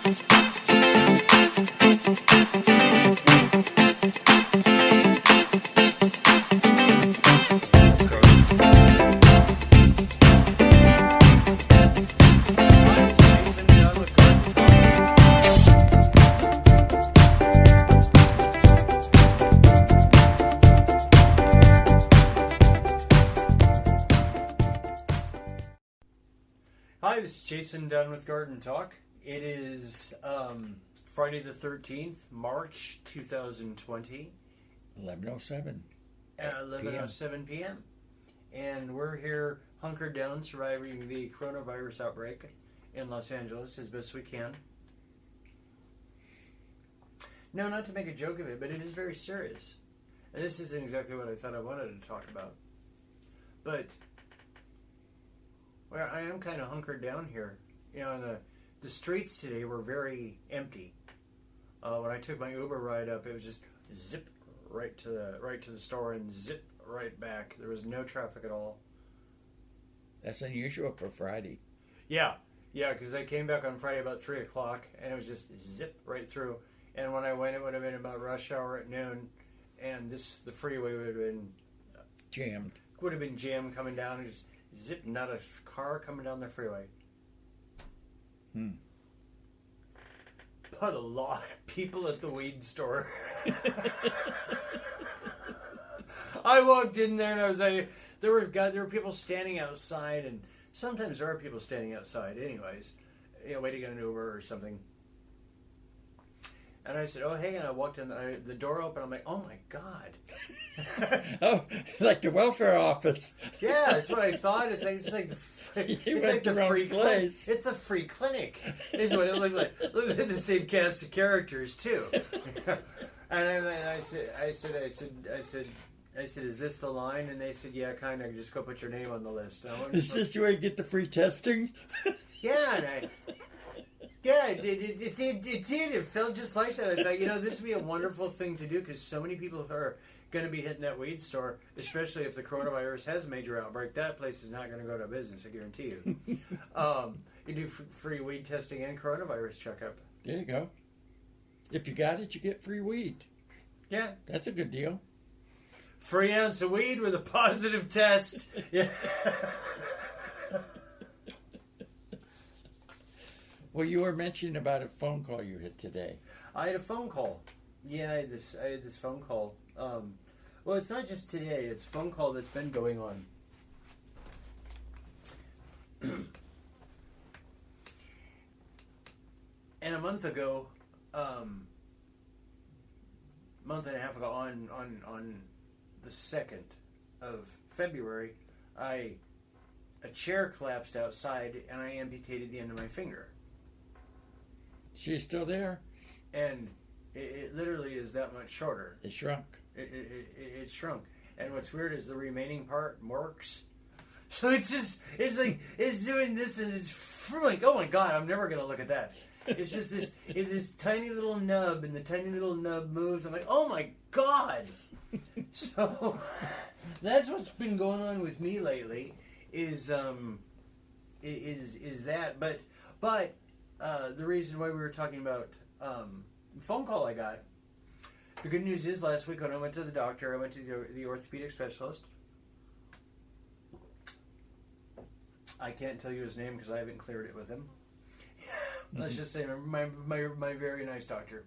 Hi, this is Jason done with Garden Talk. It is Friday the 13th, March 2020. 11:07. At 11:07 p.m. And we're here hunkered down surviving the coronavirus outbreak in Los Angeles as best we can. No, not to make a joke of it, but it is very serious. And this isn't exactly what I thought I wanted to talk about. But well, I am kind of hunkered down here. You know, the streets today were very empty. When I took my Uber ride up, it was just zip right to the store and zip right back. There was no traffic at all. That's unusual for Friday. Yeah, because I came back on Friday about 3 o'clock, and it was just zip right through. And when I went, it would have been about rush hour at noon, and the freeway would have been jammed. Would have been jammed coming down, and just zip, not a car coming down the freeway. But a lot of people at the weed store. I walked in there and I was like, there were people standing outside, and sometimes there are people standing outside anyways, waiting to get an Uber or something. And I said, oh, hey, and I walked in, the door opened, I'm like, oh my God. Oh, like the welfare office. Yeah, that's what I thought. It's like the free clinic. It's the free clinic. Is what it looked like. Look at the same cast of characters too. And I said, is this the line? And they said, yeah, kind of. Just go put your name on the list. Is this where you get the free testing? Yeah, and it did. It felt just like that. I thought, this would be a wonderful thing to do because so many people are going to be hitting that weed store, especially if the coronavirus has a major outbreak. That place is not going to go to business, I guarantee you. You do free weed testing and coronavirus checkup. There you go. If you got it, you get free weed. Yeah. That's a good deal. Free ounce of weed with a positive test. Yeah. Well, you were mentioning about a phone call you had today. I had a phone call. Yeah, I had this phone call. Well, it's not just today. It's a phone call that's been going on. And a month and a half ago, on the 2nd of February, a chair collapsed outside and I amputated the end of my finger. She's still there? And it literally is that much shorter. It shrunk. It shrunk. And what's weird is the remaining part works. So it's doing this and it's like, oh my God, I'm never going to look at that. It's just this tiny little nub, and the tiny little nub moves. I'm like, oh my God. So that's what's been going on with me lately is that. But the reason why we were talking about the phone call I got, the good news is last week when I went to the doctor, I went to the orthopedic specialist. I can't tell you his name because I haven't cleared it with him. Let's just say my very nice doctor.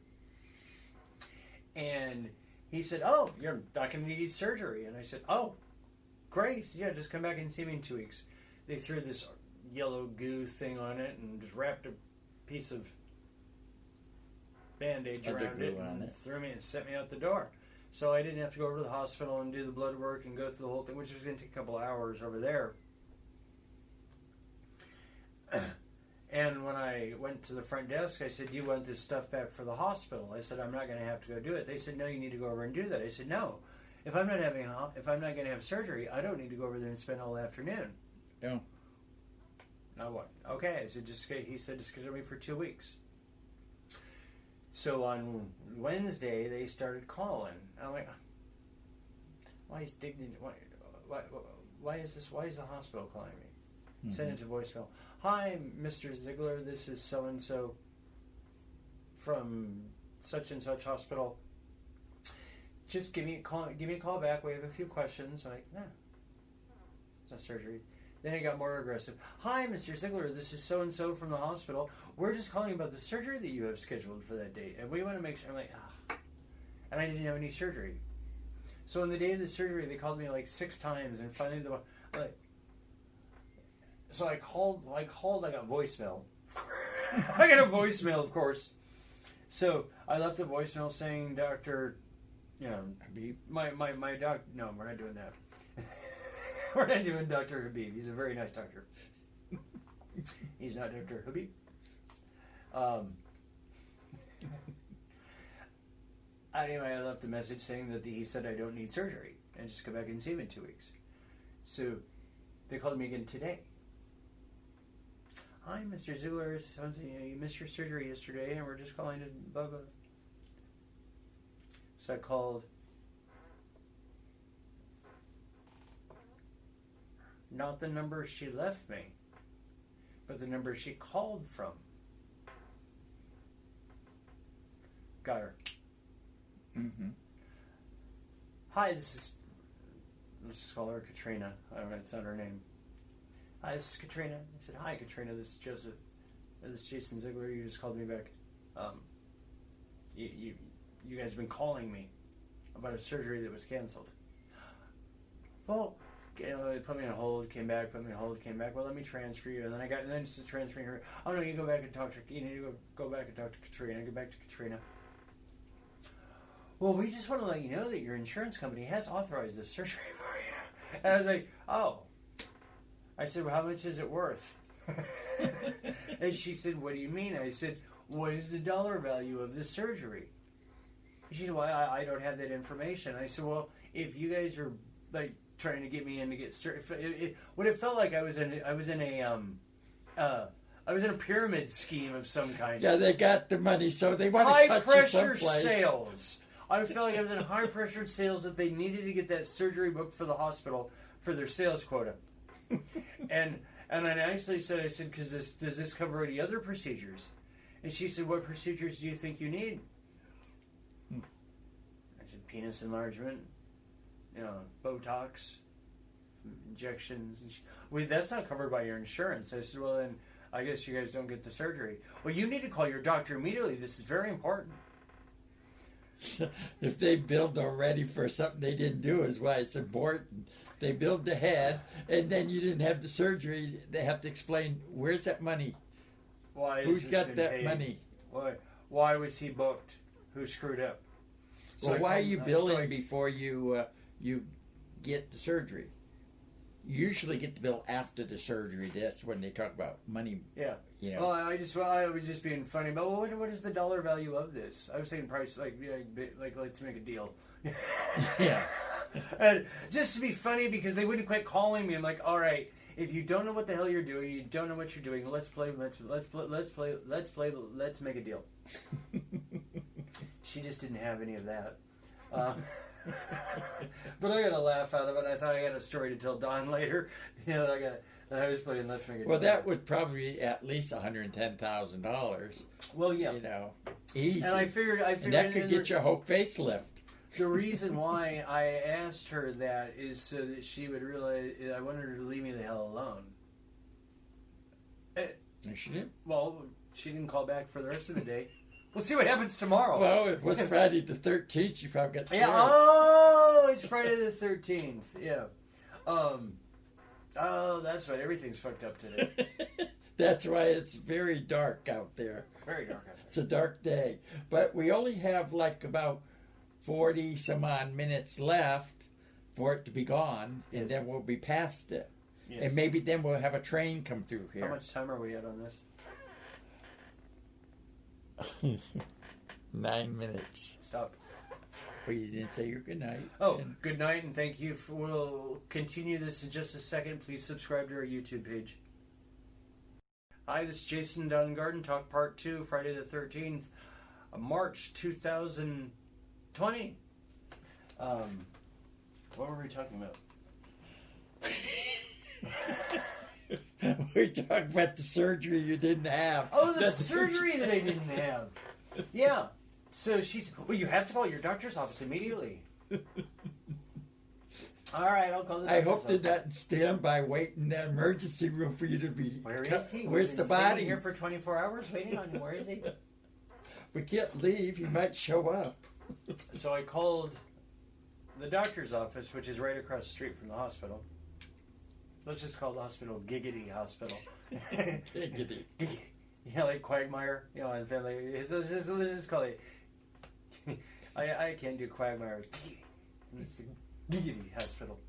And he said, oh, you're not going to need surgery. And I said, oh, great. He said, yeah, just come back and see me in 2 weeks. They threw this yellow goo thing on it and just wrapped a piece of bandage around it and threw me and sent me out the door. So I didn't have to go over to the hospital and do the blood work and go through the whole thing, which was going to take a couple hours over there. And when I went to the front desk, I said, do you want this stuff back for the hospital? I said, I'm not going to have to go do it. They said, no, you need to go over and do that. I said, no. If I'm not going to have surgery, I don't need to go over there and spend all afternoon. Yeah. Now what? Okay. I said, he said, just schedule me for 2 weeks. So on Wednesday, they started calling. I'm like, why is Dignity? Why is this? Why is the hospital calling me? Mm-hmm. Send it to voicemail. Hi, Mr. Ziegler. This is so and so. from such and such hospital. Just give me a call back. We have a few questions. I'm like, nah, it's not surgery. Then it got more aggressive. Hi, Mr. Ziegler. This is so and so from the hospital. We're just calling about the surgery that you have scheduled for that date, and we want to make sure. I'm like, and I didn't have any surgery. So on the day of the surgery, they called me like 6 times, and finally so I called. I got voicemail. I got a voicemail, of course. So I left a voicemail saying, Doctor, Habib. My doc. No, we're not doing that. We're not doing Dr. Habib. He's a very nice doctor. He's not Dr. Habib. Anyway, I left a message saying that he said I don't need surgery and just come back and see him in 2 weeks. So they called me again today. Hi, Mr. Ziegler. You missed your surgery yesterday, and we're just calling to blah blah. So I called. Not the number she left me, but the number she called from. Got her. Mm-hmm. Hi, let's call her Katrina. I don't know, it's not her name. Hi, this is Katrina. I said, hi, Katrina, this is Joseph. This is Jason Ziegler. You just called me back. You guys have been calling me about a surgery that was canceled. Well, they put me on hold, came back, put me on hold, came back. Well, let me transfer you. And then just transferring her. Oh, no, you go back and talk to, you need to go back and talk to Katrina. I go back to Katrina. Well, we just want to let you know that your insurance company has authorized this surgery for you. And I was like, oh. I said, well, how much is it worth? And she said, what do you mean? I said, what is the dollar value of this surgery? She said, well, I don't have that information. I said, well, if you guys are like trying to get me in to get surgery, what it felt like I was in a pyramid scheme of some kind. Yeah, they got the money, so they want to high cut pressure you someplace. sales. I felt like I was in high pressure sales that they needed to get that surgery booked for the hospital for their sales quota. and I actually said, because does this cover any other procedures? And she said, what procedures do you think you need? I said, penis enlargement, Botox, injections. And well, that's not covered by your insurance. I said, well, then I guess you guys don't get the surgery. Well, you need to call your doctor immediately. This is very important. If they billed already for something they didn't do, is why it's important. They billed ahead, and then you didn't have the surgery. They have to explain, where's that money? Who's got that paid? Money? Why was he booked? Who screwed up? So why are you billing before you get the surgery? You usually get the bill after the surgery. That's when they talk about money. Yeah. Well, I was just being funny. But what is the dollar value of this? I was saying price, like let's make a deal. Yeah. And just to be funny, because they wouldn't quit calling me. I'm like, all right, if you don't know what the hell you're doing, you don't know what you're doing. Let's make a deal. She just didn't have any of that. But I got a laugh out of it. I thought I had a story to tell Don later. I was playing Let's Make a Deal. Well, that would probably be at least $110,000. Well, yeah. Easy. And I figured and that could get you a whole facelift. The reason why I asked her that is so that she would realize I wanted her to leave me the hell alone. And she did? Well, she didn't call back for the rest of the day. We'll see what happens tomorrow. Well, it was Friday the 13th. You probably got scared. Yeah. Oh, it's Friday the 13th. Yeah. Oh, that's right. Everything's fucked up today. That's why it's very dark out there. Very dark out there. It's a dark day. But we only have like about 40 some odd minutes left for it to be gone, and then we'll be past it. Yes. And maybe then we'll have a train come through here. How much time are we at on this? 9 minutes. Stop. Well, you didn't say your good night. Oh, good night, and thank you. We'll continue this in just a second. Please subscribe to our YouTube page. Hi, this is Jason Dungarden, Talk Part 2, Friday the 13th, March 2020. What were we talking about? We're talking about the surgery you didn't have. Oh, the surgery that I didn't have. Yeah. So she's, well, you have to call your doctor's office immediately. All right, I'll call the I doctor's hope they're office. not standby waiting in that emergency room for you to be. Where is he? Where's We've the been sitting body? here for 24 hours waiting on him. Where is he? We can't leave. He might show up. So I called the doctor's office, which is right across the street from the hospital. Let's just call the hospital Giggity Hospital. Giggity. Yeah, like Quagmire, and family. Let's just call it. I can't do Quagmire. It's Giggity Hospital.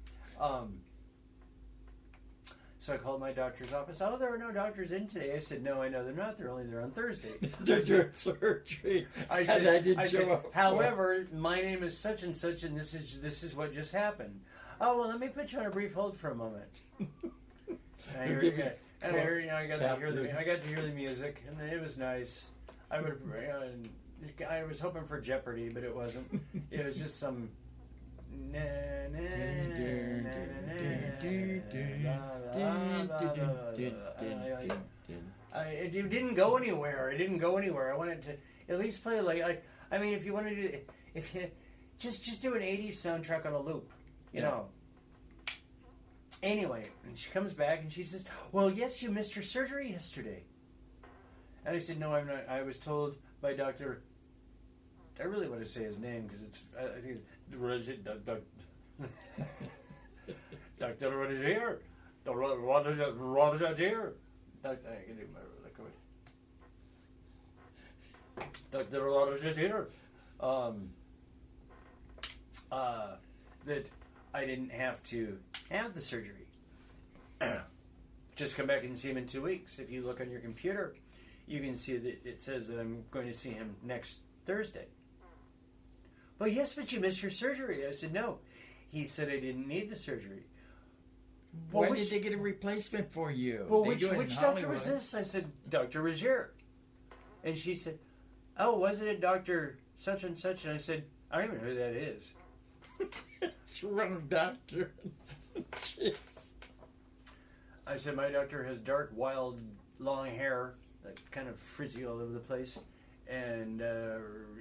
So I called my doctor's office. Oh, there are no doctors in today. I said, no, I know they're not. They're only there on Thursday. They're doing surgery. I And said, I didn't show up. however, my name is such and such, and this is what just happened. Oh, well, let me put you on a brief hold for a moment. And I heard, I got to hear the music, and it was nice. I was hoping for Jeopardy, but it wasn't. It was just some. It didn't go anywhere. It didn't go anywhere. I wanted to at least play I mean, if you want to do, if you just do an '80s soundtrack on a loop, you know. Anyway, and she comes back and she says, "Well, yes, you missed your surgery yesterday." And I said, "No, I'm not. I was told by Dr. I really want to say his name because it's I think Dr. Roger. Dr. Roger. That I didn't have to have the surgery. Just come back and see him in 2 weeks. If you look on your computer, you can see that it says that I'm going to see him next Thursday. Well, yes, but you missed your surgery. I said, no. He said I didn't need the surgery. Well, Why did they get a replacement for you? Well, which doctor was this? I said, Dr. Roger. And she said, oh, wasn't it Dr. such and such? And I said, I don't even know who that is. It's the wrong doctor. Jeez. I said, my doctor has dark, wild, long hair, like kind of frizzy all over the place. And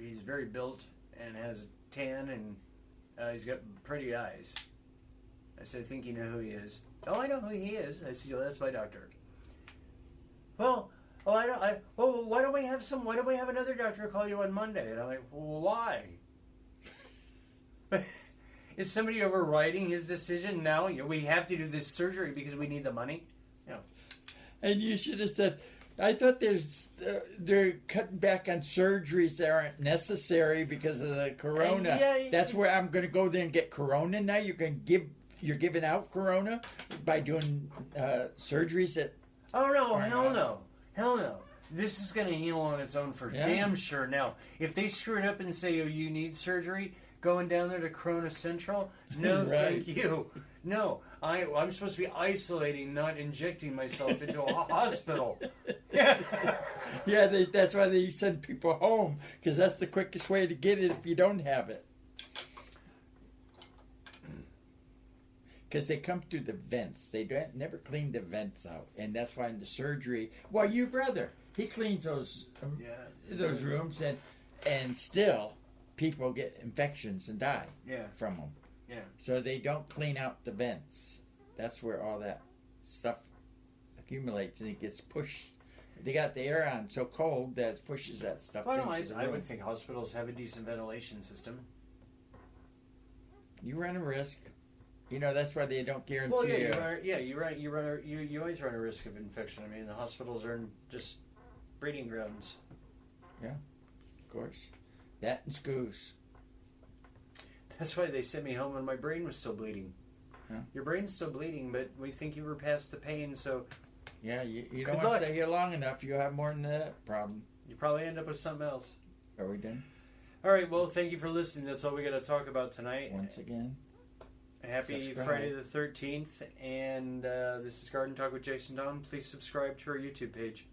he's very built and has a tan, and he's got pretty eyes. I said, I think you know who he is. Oh, I know who he is. I said, oh, that's my doctor. Well, why don't we have another doctor call you on Monday? And I'm like, well, why? Is somebody overriding his decision now? We have to do this surgery because we need the money. And you should have said, I thought they're cutting back on surgeries that aren't necessary because of the corona. That's where I'm going to go there and get corona now. You're giving out corona by doing surgeries that. Oh no! Hell no! This is going to heal on its own for damn sure. Now, if they screw it up and say, "Oh, you need surgery," going down there to Corona Central, no, right. Thank you. No, I'm supposed to be isolating, not injecting myself into a hospital. Yeah, that's why they send people home, because that's the quickest way to get it if you don't have it. Because they come through the vents. They never clean the vents out. And that's why in the surgery... Well, your brother, he cleans those rooms, and still people get infections and die from them. Yeah. So they don't clean out the vents. That's where all that stuff accumulates and it gets pushed. They got the air on so cold that it pushes that stuff into the room. I would think hospitals have a decent ventilation system. You run a risk. That's why they don't guarantee. Well, you always run a risk of infection. I mean, the hospitals are just breeding grounds. Yeah, of course. That and schools. That's why they sent me home when my brain was still bleeding. Yeah. Your brain's still bleeding, but we think you were past the pain, so... Yeah, you don't want to stay here long enough. You'll have more than that problem. You probably end up with something else. Are we done? All right, well, thank you for listening. That's all we got to talk about tonight. Once again. Happy subscribe. Friday the 13th, and this is Garden Talk with Jason Don. Please subscribe to our YouTube page.